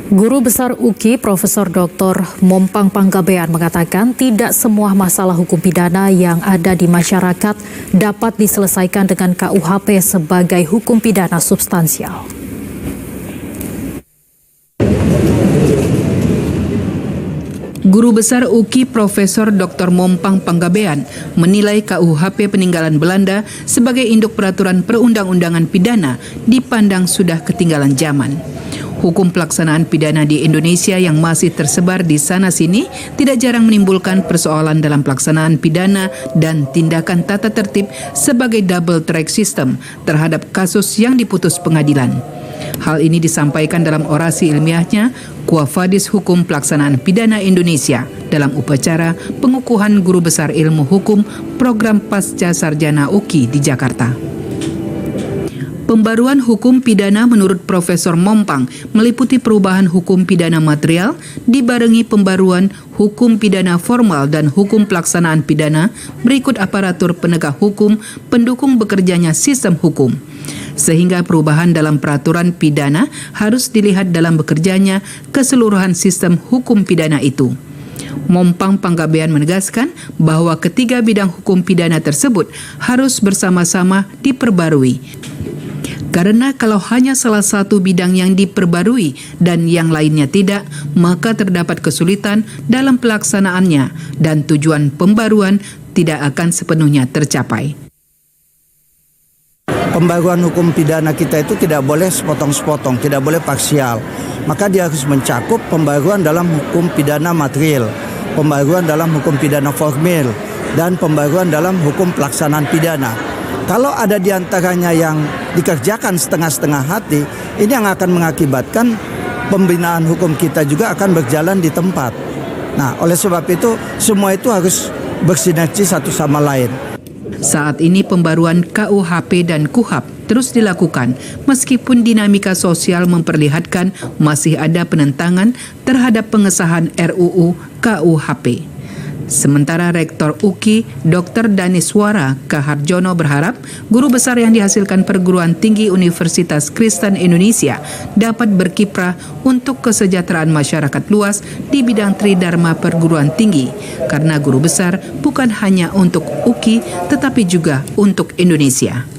Guru Besar UKI Profesor Dr. Mompang Panggabean mengatakan tidak semua masalah hukum pidana yang ada di masyarakat dapat diselesaikan dengan KUHP sebagai hukum pidana substansial. Guru Besar UKI Profesor Dr. Mompang Panggabean menilai KUHP peninggalan Belanda sebagai induk peraturan perundang-undangan pidana dipandang sudah ketinggalan zaman. Hukum pelaksanaan pidana di Indonesia yang masih tersebar di sana-sini tidak jarang menimbulkan persoalan dalam pelaksanaan pidana dan tindakan tata tertib sebagai double track system terhadap kasus yang diputus pengadilan. Hal ini disampaikan dalam orasi ilmiahnya Quafadis Hukum Pelaksanaan Pidana Indonesia dalam upacara pengukuhan Guru Besar Ilmu Hukum Program Pasca Sarjana UKI di Jakarta. Pembaruan hukum pidana menurut Profesor Mompang meliputi perubahan hukum pidana material dibarengi pembaruan hukum pidana formal dan hukum pelaksanaan pidana berikut aparatur penegak hukum pendukung bekerjanya sistem hukum. Sehingga perubahan dalam peraturan pidana harus dilihat dalam bekerjanya keseluruhan sistem hukum pidana itu. Mompang Panggabean menegaskan bahwa ketiga bidang hukum pidana tersebut harus bersama-sama diperbarui. Karena kalau hanya salah satu bidang yang diperbarui dan yang lainnya tidak, maka terdapat kesulitan dalam pelaksanaannya dan tujuan pembaruan tidak akan sepenuhnya tercapai. Pembaruan hukum pidana kita itu tidak boleh sepotong-sepotong, tidak boleh parsial. Maka dia harus mencakup pembaruan dalam hukum pidana material, pembaruan dalam hukum pidana formil, dan pembaruan dalam hukum pelaksanaan pidana. Kalau ada di antaranya yang dikerjakan setengah-setengah hati, ini yang akan mengakibatkan pembinaan hukum kita juga akan berjalan di tempat. Nah, oleh sebab itu, semua itu harus bersinergi satu sama lain. Saat ini pembaruan KUHP dan KUHAP terus dilakukan meskipun dinamika sosial memperlihatkan masih ada penentangan terhadap pengesahan RUU KUHP. Sementara Rektor UKI Dr. Daniswara Kaharjono berharap guru besar yang dihasilkan perguruan tinggi Universitas Kristen Indonesia dapat berkiprah untuk kesejahteraan masyarakat luas di bidang tridharma perguruan tinggi, karena guru besar bukan hanya untuk UKI tetapi juga untuk Indonesia.